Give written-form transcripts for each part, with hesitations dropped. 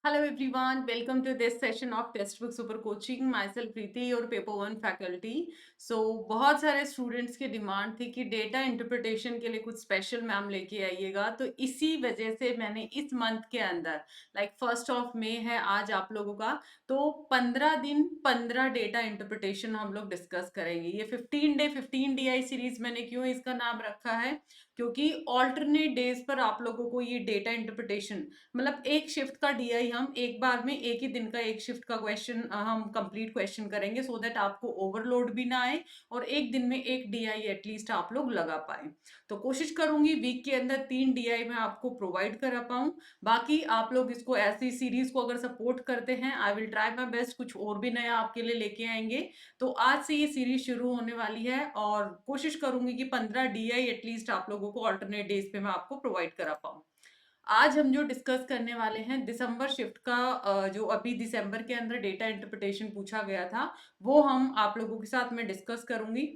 Hello everyone, welcome to this session of Textbook Super Coaching. Myself Preeti, your paper 1 faculty. So बहुत सारे students की demand थी कि data interpretation के लिए कुछ स्पेशल मैम लेके आइएगा, तो इसी वजह से मैंने इस मंथ के अंदर लाइक 1 मई है आज आप लोगों का, तो 15 दिन 15 डेटा इंटरप्रिटेशन हम लोग डिस्कस करेंगे। ये 15 डे 15 DI सीरीज मैंने क्यों इसका नाम रखा है, क्योंकि ऑल्टरनेट डेज पर आप लोगों को ये डेटा इंटरप्रिटेशन मतलब एक शिफ्ट का डीआई हम एक बार में एक ही दिन का एक शिफ्ट का क्वेश्चन हम कंप्लीट क्वेश्चन करेंगे, सो दैट आपको ओवरलोड भी ना आए और एक दिन में एक डीआई एटलीस्ट आप लोग लगा पाए। तो कोशिश करूंगी वीक के अंदर 3 डीआई मैं आपको प्रोवाइड करा पाऊं। बाकी आप लोग इसको ऐसी सीरीज को अगर सपोर्ट करते हैं, I will try my best, कुछ और भी नया आपके लिए लेके आएंगे। तो आज से ये सीरीज शुरू होने वाली है और कोशिश करूंगी कि 15 डीआई एटलीस्ट आप लोगों को ऑल्टरनेट डेज पे मैं आपको प्रोवाइड करा पाऊं। आज हम जो डिस्कस करने वाले हैं दिसंबर शिफ्ट का, जो अभी दिसंबर के अंदर डेटा इंटरप्रिटेशन पूछा गया था, वो हम आप लोगों के साथ में डिस्कस करूंगी।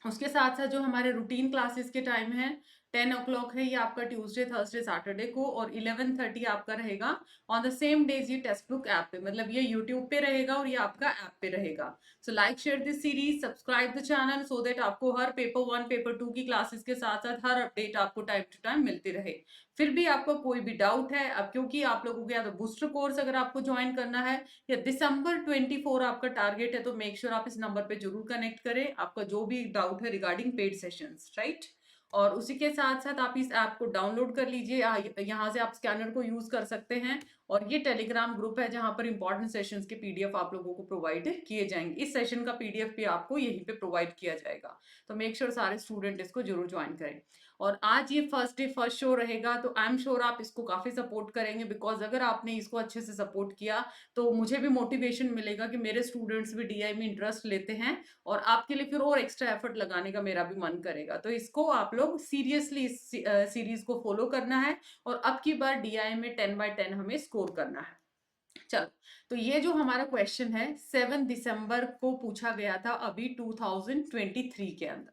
उसके साथ साथ जो हमारे रूटीन क्लासेस के टाइम है, 10 o'clock है ये आपका ट्यूसडे थर्सडे सैटरडे को, और 11:30 आपका रहेगा ऑन द सेम डेज ये टेक्स्ट बुक ऐप पे, मतलब ये यूट्यूब पे रहेगा और ये आपका ऐप पे रहेगा। सो like share this series, subscribe the channel, so that आपको हर पेपर 1 पेपर 2 की क्लासेस के साथ साथ हर अपडेट आपको टाइम टू टाइम मिलती रहे। फिर भी आपको कोई भी डाउट है, अब क्योंकि आप लोगों को या तो बूस्टर कोर्स अगर आपको ज्वाइन करना है या दिसंबर 24 आपका टारगेट है, तो मेक श्योर आप इस नंबर पे जरूर कनेक्ट करें आपका जो भी डाउट है रिगार्डिंग पेड सेशंस, राइट। और उसी के साथ साथ आप इस ऐप को डाउनलोड कर लीजिए, यहाँ से आप स्कैनर को यूज कर सकते हैं। और ये टेलीग्राम ग्रुप है जहां पर इंपॉर्टेंट सेशंस के पीडीएफ आप लोगों को प्रोवाइड किए जाएंगे। इस सेशन का पीडीएफ भी आपको यहीं पे प्रोवाइड किया जाएगा, तो मेक श्योर सारे स्टूडेंट इसको जरूर ज्वाइन करें। और आज ये फर्स्ट डे फर्स्ट शो रहेगा, तो आई एम श्योर आप इसको काफी सपोर्ट करेंगे, बिकॉज अगर आपने इसको अच्छे से सपोर्ट किया तो मुझे भी मोटिवेशन मिलेगा कि मेरे स्टूडेंट्स भी डीआई में इंटरेस्ट लेते हैं, और आपके लिए फिर और एक्स्ट्रा एफर्ट लगाने का मेरा भी मन करेगा। तो इसको आप लोग सीरियसली इस सीरीज को फॉलो करना है, और अब की बार डीआई में 10/10 हमें स्कोर करना है। चलो, तो ये जो हमारा क्वेश्चन है 7 दिसंबर को पूछा गया था अभी 2023 के अंदर।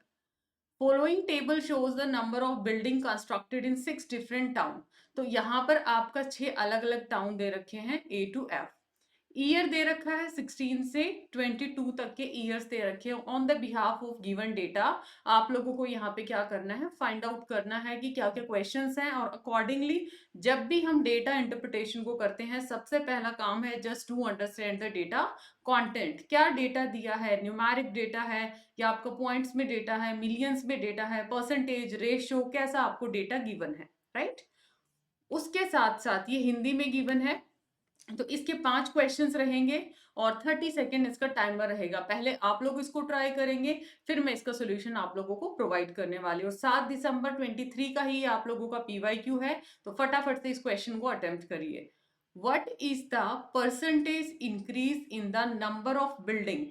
Following table shows the number of building constructed in 6 different town. तो यहाँ पर आपका 6 अलग अलग टाउन दे रखे हैं ए टू एफ। ईयर दे रखा है 16 से 22 तक के ईयर्स दे रखे हैं on the behalf of given data. आप लोगों को यहाँ पे क्या करना है, फाइंड आउट करना है कि क्या क्या क्वेश्चंस हैं, और अकॉर्डिंगली जब भी हम डेटा इंटरप्रिटेशन को करते हैं सबसे पहला काम है just to understand the data content. क्या डेटा दिया है, न्यूमेरिक डेटा है या आपका पॉइंट्स में डेटा है, मिलियंस में डेटा है, परसेंटेज, रेशियो, कैसा आपको डेटा गिवन है, राइट। उसके साथ साथ ये हिंदी में गिवन है, तो इसके 5 क्वेश्चंस रहेंगे और 30 सेकेंड इसका टाइमर रहेगा। पहले आप लोग इसको ट्राई करेंगे, फिर मैं इसका सोल्यूशन आप लोगों को प्रोवाइड करने वाली हूँ। 7 दिसंबर 23 का ही आप लोगों का पीवाईक्यू है, तो फटाफट से इस क्वेश्चन को अटेम्प्ट करिए। What is the percentage increase in the number of building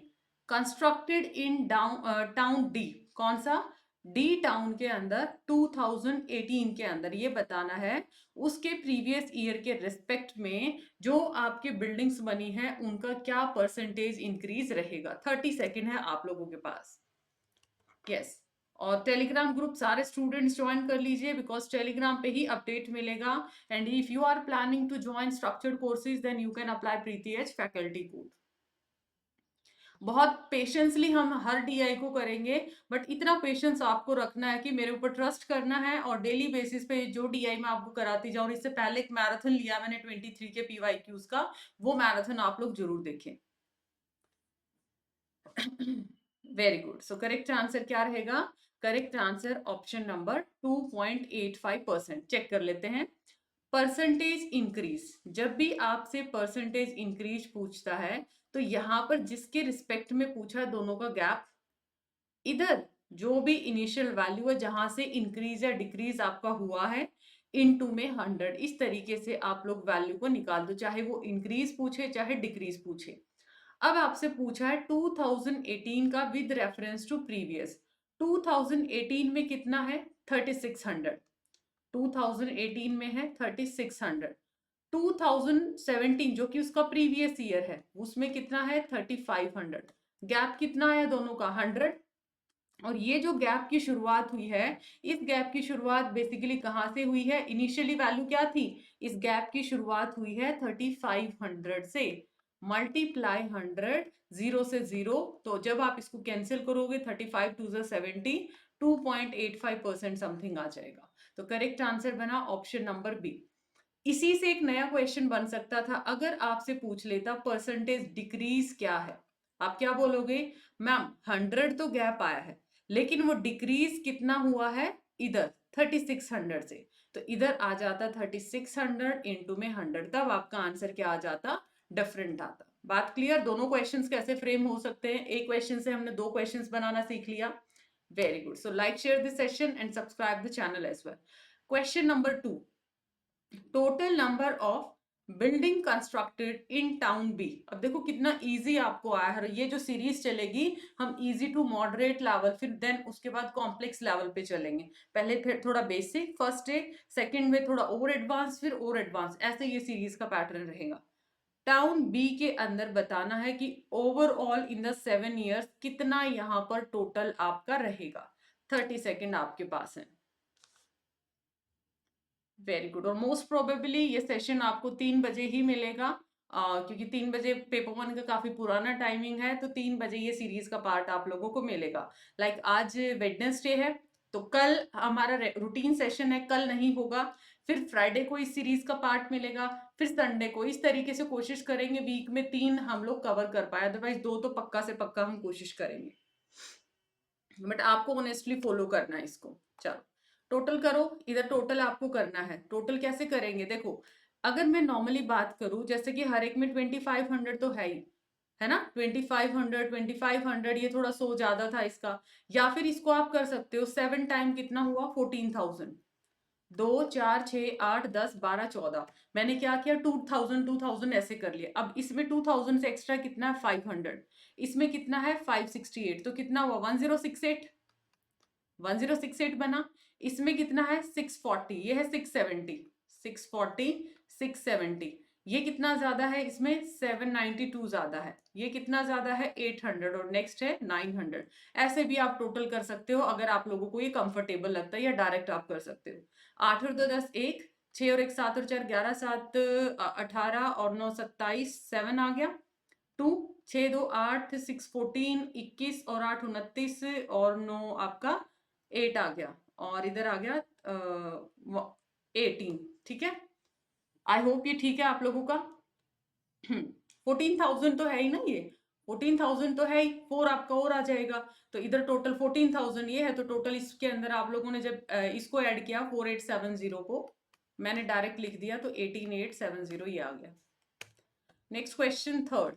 constructed in town D? कौन सा? डी टाउन के अंदर 2018 के अंदर, ये बताना है उसके प्रीवियस ईयर के रिस्पेक्ट में जो आपके बिल्डिंग्स बनी है उनका क्या परसेंटेज इंक्रीज रहेगा। 30 सेकेंड है आप लोगों के पास। यस, और टेलीग्राम ग्रुप सारे स्टूडेंट्स ज्वाइन कर लीजिए, बिकॉज टेलीग्राम पे ही अपडेट मिलेगा। And if you are planning to join structured courses then you can apply Preeti H faculty code. बहुत पेशेंसली हम हर डीआई को करेंगे, बट इतना पेशेंस आपको रखना है कि मेरे ऊपर ट्रस्ट करना है और डेली बेसिस पे जो डीआई मैं आपको कराती जाऊँ। इससे पहले एक मैराथन लिया मैंने 23 के पीवाईक्यूज का, वो मैराथन आप लोग जरूर देखें। Very good. So correct answer क्या रहेगा? Correct answer option number 2.85%। Check कर लेते हैं। परसेंटेज इंक्रीज, जब भी आपसे परसेंटेज इंक्रीज पूछता है तो यहां पर जिसके रिस्पेक्ट में पूछा है दोनों का गैप, इधर जो भी इनिशियल वैल्यू है जहां से इंक्रीज या डिक्रीज आपका हुआ है इनटू में 100, इस तरीके से आप लोग वैल्यू को निकाल दो, चाहे वो इंक्रीज पूछे चाहे डिक्रीज पूछे। अब आपसे पूछा है 2018 का विद रेफरेंस टू प्रीवियस। 2018 में कितना है? 3600। 2018 में है 3600। 2017 जो कि उसका प्रीवियस ईयर है उसमें कितना है? 3500। गैप कितना है दोनों का? 100। और ये जो गैप की शुरुआत हुई है, इस गैप की शुरुआत बेसिकली कहाँ से हुई है? इनिशियली वैल्यू क्या थी? इस गैप की शुरुआत हुई है 3500 से। मल्टीप्लाई 100, 0 से 0, तो जब आप इसको कैंसिल करोगे 35 टू 70, 2.85% समथिंग आ जाएगा। तो करेक्ट आंसर बना ऑप्शन नंबर बी। इसी से एक नया क्वेश्चन बन सकता था अगर आपसे पूछ लेता परसेंटेज डिक्रीज क्या है। आप क्या बोलोगे? मैम 100 तो गैप आया है, लेकिन वो डिक्रीज कितना हुआ है? इधर 3600 से। तो इधर आ जाता 3600 इंटू में 100, तब आपका आंसर क्या आ जाता? डिफरेंट आता। बात क्लियर? दोनों क्वेश्चंस कैसे फ्रेम हो सकते हैं? एक क्वेश्चन से हमने दो क्वेश्चंस बनाना सीख लिया। Very good. So like share this session and subscribe the channel as well. Question number 2, total number of building constructed in town B. अब देखो कितना इजी आपको आया है। ये जो सीरीज चलेगी, हम इजी टू मॉडरेट लेवल, फिर देन उसके बाद कॉम्प्लेक्स लेवल पे चलेंगे। पहले फिर थोड़ा बेसिक फर्स्ट डे, सेकंड में थोड़ा और एडवांस, फिर और एडवांस, ऐसे ये सीरीज का पैटर्न रहेगा। टाउन बी के अंदर बताना है कि ओवरऑल इन द 7 ईयर्स कितना यहाँ पर टोटल आपका रहेगा। 30 सेकेंड आपके पास है। Very good. और मोस्ट प्रोबेबली ये सेशन आपको 3 बजे ही मिलेगा, क्योंकि 3 बजे पेपर 1 का काफी पुराना टाइमिंग है, तो 3 बजे ये सीरीज का पार्ट आप लोगों को मिलेगा। लाइक आज वेडनेसडे है, तो कल हमारा रूटीन सेशन है, कल नहीं होगा। फिर फ्राइडे को इस सीरीज का पार्ट मिलेगा, फिर संडे को। इस तरीके से कोशिश करेंगे वीक में 3 हम लोग कवर कर पाए, अदरवाइज 2 तो पक्का से पक्का हम कोशिश करेंगे। बट आपको ऑनेस्टली फॉलो करना है इसको। चलो टोटल करो। इधर टोटल आपको करना है। टोटल कैसे करेंगे? देखो, अगर मैं नॉर्मली बात करूं, जैसे कि हर एक में 2500 तो है ही, है ना? 2500, 2500, ये थोड़ा 100 ज्यादा था इसका। या फिर इसको आप कर सकते हो 7 टाइम, कितना हुआ? 14,000। 2 4 6 8 10 12 14। मैंने क्या किया? 2000 2000 ऐसे कर लिया। अब इसमें 2000 से एक्स्ट्रा कितना है? 500। इसमें कितना है? 568। तो कितना हुआ? 1068। 1068 बना। इसमें कितना है? 640। ये है 670। 640, 670। ये कितना ज्यादा है? इसमें 792 ज्यादा है। ये कितना ज्यादा है? 800। और नेक्स्ट है 900। ऐसे भी आप टोटल कर सकते हो अगर आप लोगों को ये कंफर्टेबल लगता है, या डायरेक्ट आप कर सकते हो। 8 और 2 10, 1, 6 और 1 7 और 4 11, 7 18 और 9 27, 7 आ गया। 2 6 2 8, 6 14, 21 और 8 29 और 9 आपका 8 आ गया। और इधर आ गया 18। ठीक है, आई होप ये ठीक है आप लोगों का। 14,000 तो है ही ना ये। 14,000 तो है ही, 4 आपका और आ जाएगा। तो इधर टोटल 14,000 ये है, तो टोटल इसके अंदर आप लोगों ने जब इसको ऐड किया 4870 को, मैंने डायरेक्ट लिख दिया, तो 18870 ये आ गया। Next question third.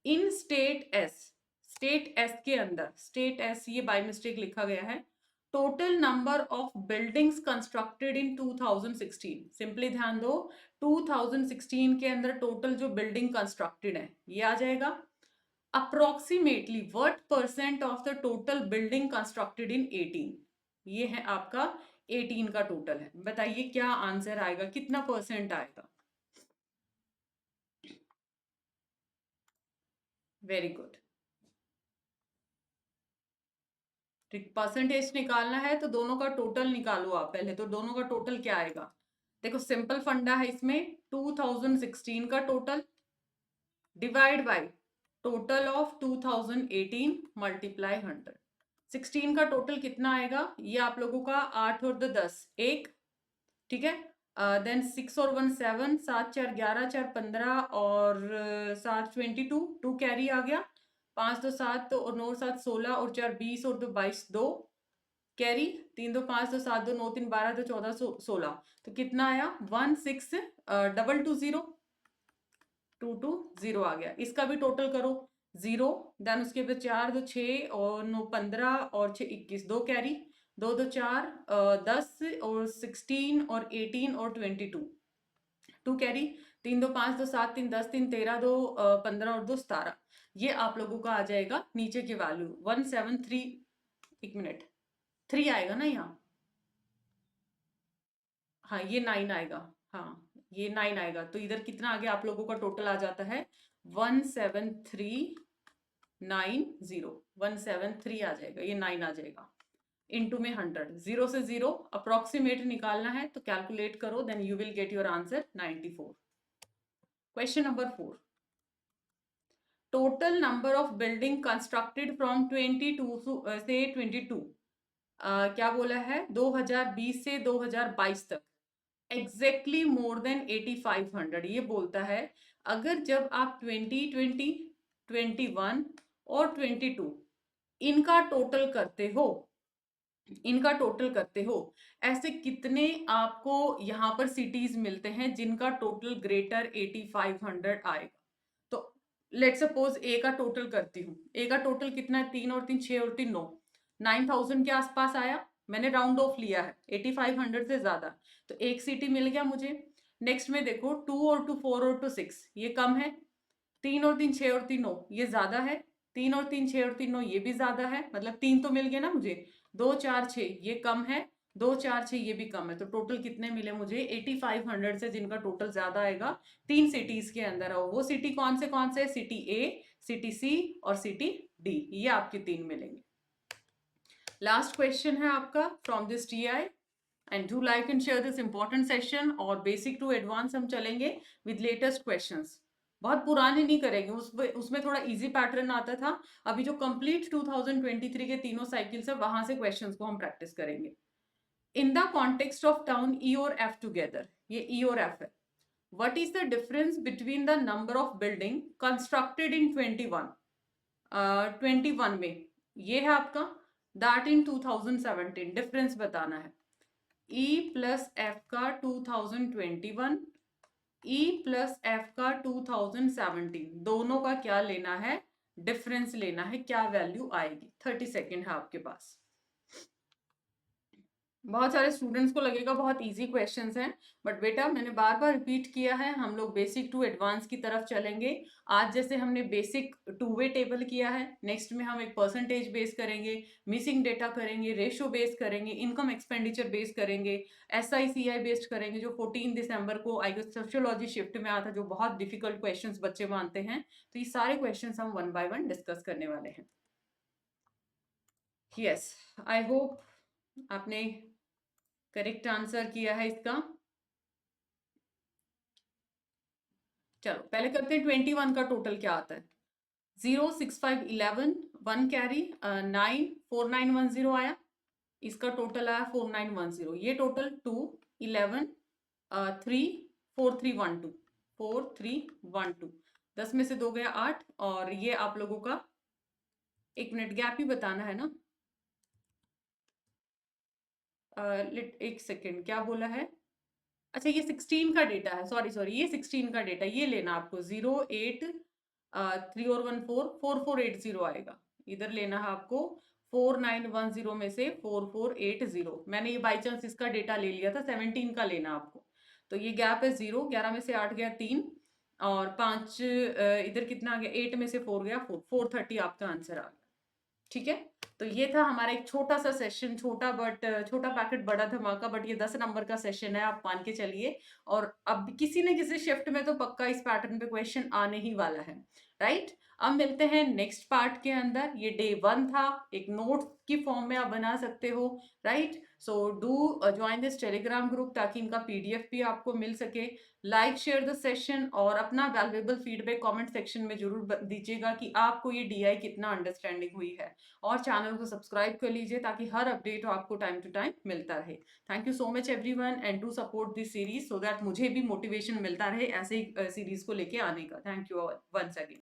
इन स्टेट एस, स्टेट एस के अंदर, स्टेट एस ये बाय मिस्टेक लिखा गया है। Total number of buildings constructed in 2016। Simply ध्यान दो, 2016 के अंदर टोटल जो बिल्डिंग कंस्ट्रक्टेड है ये आ जाएगा। Approximately what percent of the total building constructed इन 18। ये है आपका 18 का टोटल है। बताइए क्या आंसर आएगा, कितना परसेंट आएगा? Very good. परसेंटेज निकालना है तो दोनों का टोटल निकालो आप पहले। तो दोनों का टोटल क्या आएगा? देखो सिंपल फंडा है इसमें। 2016 का total divide by total of 2018 multiply 100। 16 का टोटल कितना आएगा? ये आप लोगों का 8 और 2 10, 1। ठीक है, देन 6 और 1 7, 7 4 11, 4 15 और 7 22, 2 कैरी आ गया। 5 2 7 और 9 7 16 और 4 20 और 2 22, 2 कैरी। 3 2 5 2 7 2 9 3 12 2 14 16। तो कितना आया? 16 2 2 0, 2 2 0 आ गया। इसका भी टोटल करो। 0, देन उसके बाद 4 2 6 और 9 15 और 6 21, 2 कैरी। 2 2 4 10 और 16 और 18 और 22, 2 कैरी। 3 2 5 2 7 3 10 3 13 2 15 और 2 17। ये आप लोगों का आ जाएगा नीचे की वैल्यू 173। एक मिनट, 3 आएगा ना यहाँ? हाँ ये 9 आएगा। हाँ ये 9 आएगा। तो इधर कितना आ गया आप लोगों का? टोटल आ जाता है 173 173 आ जाएगा, ये 9 आ जाएगा। इनटू में 100, 0 से 0 अप्रोक्सीमेट निकालना है तो कैलकुलेट करो, then you will get your answer 94। Question number 4, total number of building constructed from 22 से 22, क्या बोला है 2020 से 2022 तक, एग्जैक्टली मोर देन 8500। ये बोलता है अगर जब आप 2020, 21 और 22 इनका टोटल करते हो, ऐसे कितने आपको यहाँ पर सिटीज मिलते हैं जिनका टोटल ग्रेटर 8500 आएगा। तो लेट सपोज ए का टोटल करती हूँ, ए का टोटल कितना है, 3 और 3 6 और 3 9, 9000 के आसपास आया। मैंने राउंड ऑफ लिया है, 8500 से ज्यादा, तो एक सिटी मिल गया मुझे। नेक्स्ट में देखो 2 और 2 4 और 2 6 ये कम है, 3 और 3 6 और 3 9 ये ज्यादा है, 3 और 3 6 और 3 9 ये भी ज्यादा है, मतलब 3 तो मिल गया ना मुझे। 2 4 6 ये कम है, 2 4 6 ये भी कम है, तो टोटल कितने मिले मुझे 8500 से, जिनका टोटल ज्यादा आएगा 3 सिटीज के अंदर। और वो सिटी कौन से, सिटी ए, सिटी सी और सिटी डी, ये आपके 3 मिलेंगे। लास्ट क्वेश्चन है आपका from this TI, and do like and share this important session. और बेसिक टू एडवांस हम चलेंगे विद लेटेस्ट क्वेश्चंस, बहुत पुराने नहीं करेंगे, उसमें थोड़ा इजी पैटर्न आता था। अभी जो कंप्लीट 2023 के तीनों साइकिल्स है वहां से क्वेश्चंस को हम प्रैक्टिस करेंगे। In the context of town E और एफ टुगेदर, ये ई और एफ है। What is the difference between the number of building constructed in 21 में, ये है आपका, दैट इन 2017, डिफरेंस बताना है। E प्लस एफ का 2021, E प्लस एफ का 2017, दोनों का क्या लेना है, डिफरेंस लेना है, क्या वैल्यू आएगी। 30 सेकेंड है आपके पास। बहुत सारे स्टूडेंट्स को लगेगा बहुत इजी क्वेश्चंस हैं, बट बेटा मैंने बार बार रिपीट किया है, हम लोग बेसिक टू एडवांस की तरफ चलेंगे। आज जैसे हमने बेसिक 2 वे टेबल किया है, नेक्स्ट में हम एक परसेंटेज बेस करेंगे, मिसिंग डेटा करेंगे, रेशो बेस करेंगे, इनकम एक्सपेंडिचर बेस करेंगे, SICI बेस्ड करेंगे, जो 14 दिसंबर को आई गेस सोशियोलॉजी शिफ्ट में आता, जो बहुत डिफिकल्ट क्वेश्चन बच्चे मानते हैं। तो ये सारे क्वेश्चन हम 1 बाय 1 डिस्कस करने वाले हैं। यस, आई होप आपने करेक्ट आंसर किया है इसका। चलो पहले करते हैं 21 का टोटल क्या आता है। 0 6 5 11, 1 कैरी, 9 4 9 1 0 आया, इसका टोटल आया 4910। ये टोटल 2 11 3 4 3 1 2 4 3 1 2, 10 में से 2 गया 8, और ये आप लोगों का 1 मिनट गैप ही बताना है ना। एक सेकेंड, क्या बोला है, अच्छा ये 16 का डेटा है, सॉरी ये 16 का डेटा, ये लेना आपको। 0 8 3 और 1 4 4480 आएगा, इधर लेना है आपको 4910 में से 4480। मैंने ये बाई चांस इसका डेटा ले लिया था, 17 का लेना आपको। तो ये गैप है 0, 11 में से 8 गया 3, और 5 इधर कितना आ गया, 8 में से 4 गया 4, 430 आपका आंसर आ गया। ठीक है, तो ये था हमारा एक छोटा सा सेशन, छोटा पैकेट बड़ा धमाका, बट ये 10 नंबर का सेशन है, आप मान के चलिए। और अब किसी न किसी शिफ्ट में तो पक्का इस पैटर्न पे क्वेश्चन आने ही वाला है, राइट। अब मिलते हैं नेक्स्ट पार्ट के अंदर। ये डे 1 था, एक नोट की फॉर्म में आप बना सकते हो, right. So do join this Telegram group ताकि इनका PDF भी आपको मिल सके। लाइक शेयर द सेशन, और अपना वैल्यूएबल फीडबैक कमेंट सेक्शन में जरूर दीजिएगा कि आपको ये DI कितना अंडरस्टैंडिंग हुई है। और चैनल को सब्सक्राइब कर लीजिए ताकि हर अपडेट आपको टाइम टू टाइम मिलता रहे। Thank you so much everyone, and do support this series so that मुझे भी मोटिवेशन मिलता रहे ऐसे ही सीरीज को लेके आने का। Thank you once again.